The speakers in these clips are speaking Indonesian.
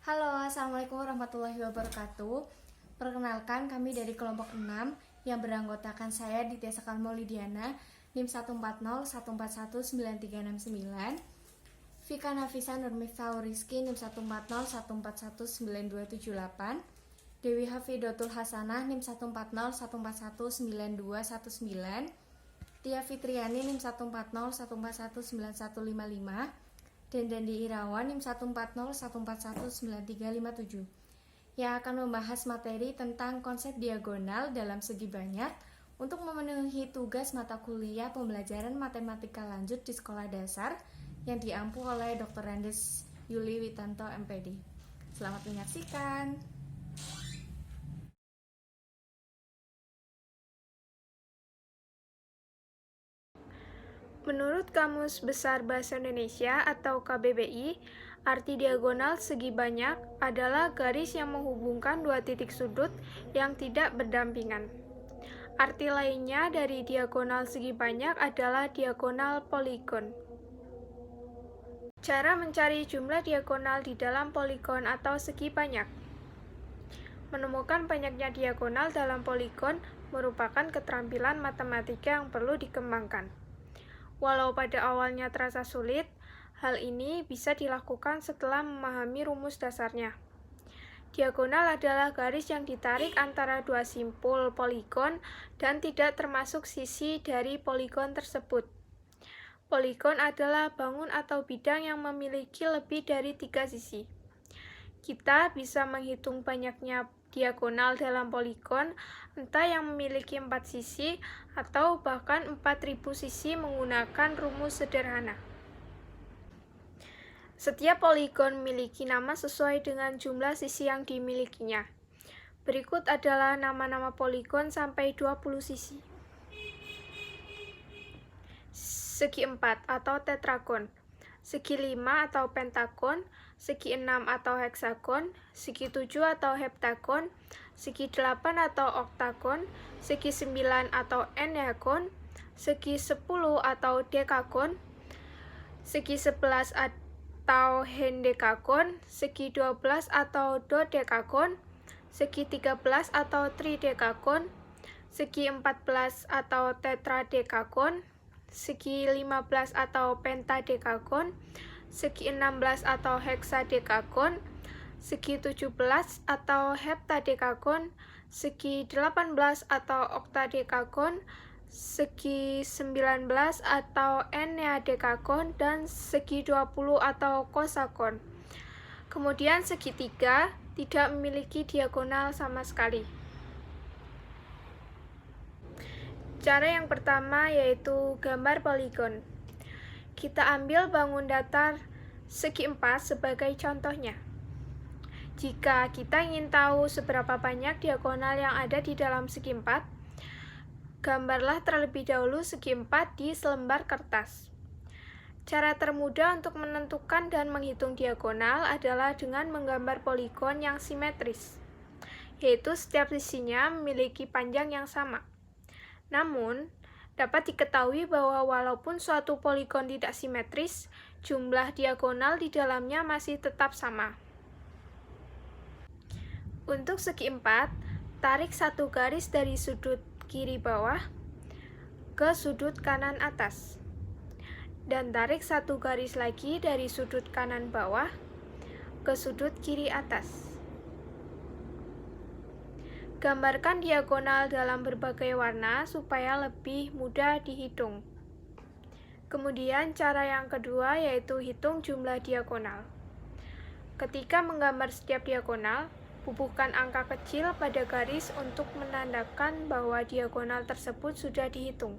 Halo, Assalamualaikum warahmatullahi wabarakatuh. Perkenalkan, kami dari kelompok 6 yang beranggotakan saya Ditya Sakalmo Lidiana, NIM 140141939, Vika Nafisa Nurmiftahul Rizky NIM 140141928, Dewi Hafidotul Hasanah NIM 140141919, Tia Fitriani NIM 14014191155, dan Dandi Irawan NIM 140141937 yang akan membahas materi tentang konsep diagonal dalam segi banyak untuk memenuhi tugas mata kuliah pembelajaran matematika lanjut di sekolah dasar yang diampu oleh Dr. Andes Yuli Witanto MPD. Selamat menyaksikan. Menurut Kamus Besar Bahasa Indonesia atau KBBI, arti diagonal segi banyak adalah garis yang menghubungkan dua titik sudut yang tidak berdampingan. Arti lainnya dari diagonal segi banyak adalah diagonal poligon. Cara mencari jumlah diagonal di dalam poligon atau segi banyak. Menemukan banyaknya diagonal dalam poligon merupakan keterampilan matematika yang perlu dikembangkan. Walau pada awalnya terasa sulit, hal ini bisa dilakukan setelah memahami rumus dasarnya. Diagonal adalah garis yang ditarik antara dua simpul poligon dan tidak termasuk sisi dari poligon tersebut. Poligon adalah bangun atau bidang yang memiliki lebih dari 3 sisi. Kita bisa menghitung banyaknya diagonal dalam poligon, entah yang memiliki 4 sisi atau bahkan 4000 sisi menggunakan rumus sederhana. Setiap poligon memiliki nama sesuai dengan jumlah sisi yang dimilikinya. Berikut adalah nama-nama poligon sampai 20 sisi. Segi 4 atau tetragon, segi 5 atau pentagon, segi 6 atau heksagon, segi 7 atau heptagon, segi 8 atau oktagon, segi 9 atau enneagon, segi 10 atau dekagon, segi 11 atau hendekagon, segi 12 atau dodekagon, segi 13 atau tridekagon, segi 14 atau tetradekagon, segi 15 atau pentadekagon, segi 16 atau heksadekagon, segi 17 atau heptadekagon, segi 18 atau oktadekagon, segi 19 atau enneadekagon, dan segi 20 atau kosagon. Kemudian segi 3 tidak memiliki diagonal sama sekali. Cara yang pertama yaitu gambar poligon. Kita ambil bangun datar segi 4 sebagai contohnya. Jika kita ingin tahu seberapa banyak diagonal yang ada di dalam segi 4, gambarlah terlebih dahulu segi 4 di selembar kertas. Cara termudah untuk menentukan dan menghitung diagonal adalah dengan menggambar poligon yang simetris, yaitu setiap sisinya memiliki panjang yang sama. Namun, dapat diketahui bahwa walaupun suatu poligon tidak simetris, jumlah diagonal di dalamnya masih tetap sama. Untuk segi 4, tarik satu garis dari sudut kiri bawah ke sudut kanan atas, dan tarik satu garis lagi dari sudut kanan bawah ke sudut kiri atas. Gambarkan diagonal dalam berbagai warna supaya lebih mudah dihitung. Kemudian cara yang kedua yaitu hitung jumlah diagonal. Ketika menggambar setiap diagonal, bubuhkan angka kecil pada garis untuk menandakan bahwa diagonal tersebut sudah dihitung,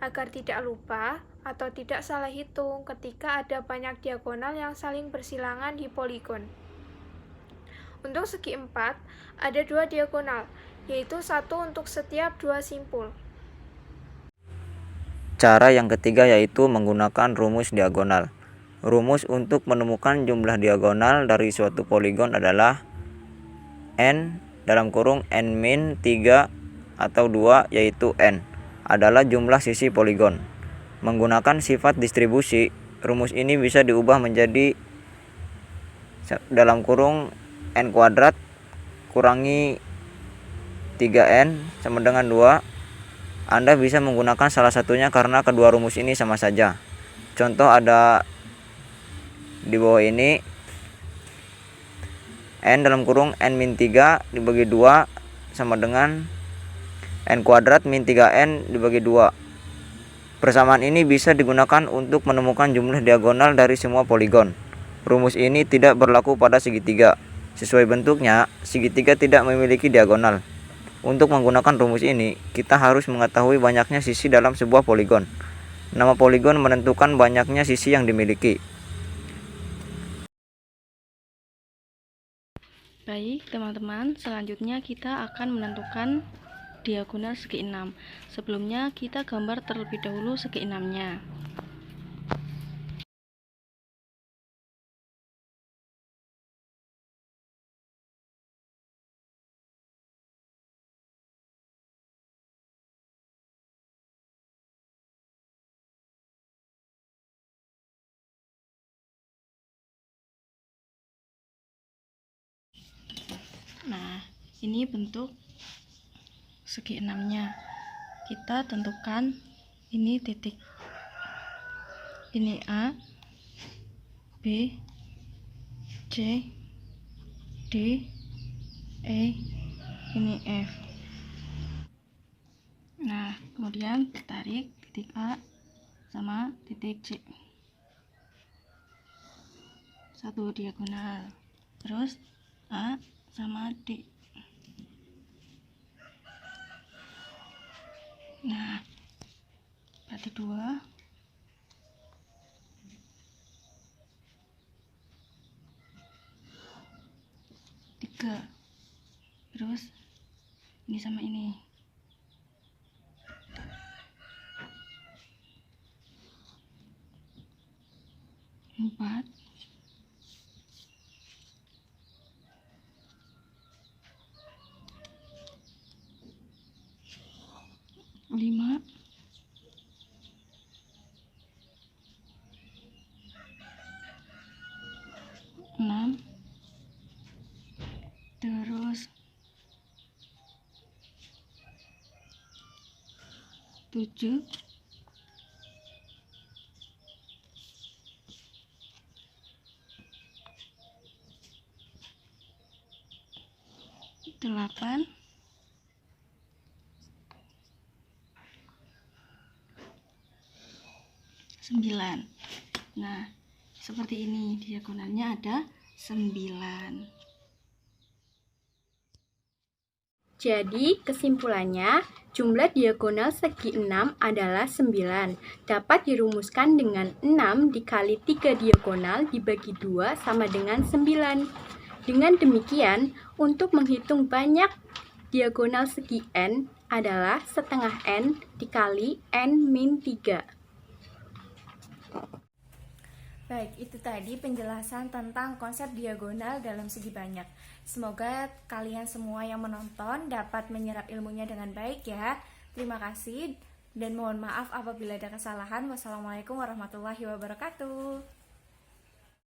agar tidak lupa atau tidak salah hitung ketika ada banyak diagonal yang saling bersilangan di poligon. Untuk segi 4, ada 2 diagonal, yaitu satu untuk setiap 2 simpul. Cara yang ketiga yaitu menggunakan rumus diagonal. Rumus untuk menemukan jumlah diagonal dari suatu poligon adalah n (n-3) atau 2, yaitu n adalah jumlah sisi poligon. Menggunakan sifat distribusi, rumus ini bisa diubah menjadi dalam kurung n kuadrat kurangi 3n sama dengan 2. Anda bisa menggunakan salah satunya karena kedua rumus ini sama saja. Contoh ada di bawah ini, n dalam kurung n min 3 dibagi 2 sama dengan n kuadrat min 3n dibagi 2. Persamaan ini bisa digunakan untuk menemukan jumlah diagonal dari semua poligon. Rumus ini tidak berlaku pada segitiga. Sesuai bentuknya, segitiga tidak memiliki diagonal. Untuk menggunakan rumus ini, kita harus mengetahui banyaknya sisi dalam sebuah poligon. Nama poligon menentukan banyaknya sisi yang dimiliki. Baik, teman-teman, selanjutnya kita akan menentukan diagonal segi 6. Sebelumnya kita gambar terlebih dahulu segi 6-nya. Nah, ini bentuk segi 6-nya. Kita tentukan ini titik. Ini A, B, C, D, E, ini F. Nah, kemudian tarik titik A sama titik C. Satu diagonal. Terus A sama D. Nah, berarti 2. Tiga. Terus ini sama ini. 4. 5. 6. Terus 7. 8. 9. Nah, seperti ini, diagonalnya ada 9. Jadi, kesimpulannya, jumlah diagonal segi 6 adalah 9. Dapat dirumuskan dengan 6 dikali 3 diagonal dibagi 2 sama dengan 9. Dengan demikian, untuk menghitung banyak diagonal segi n adalah setengah n dikali n min 3. Baik, itu tadi penjelasan tentang konsep diagonal dalam segi banyak. Semoga kalian semua yang menonton dapat menyerap ilmunya dengan baik ya. Terima kasih dan mohon maaf apabila ada kesalahan. Wassalamualaikum warahmatullahi wabarakatuh.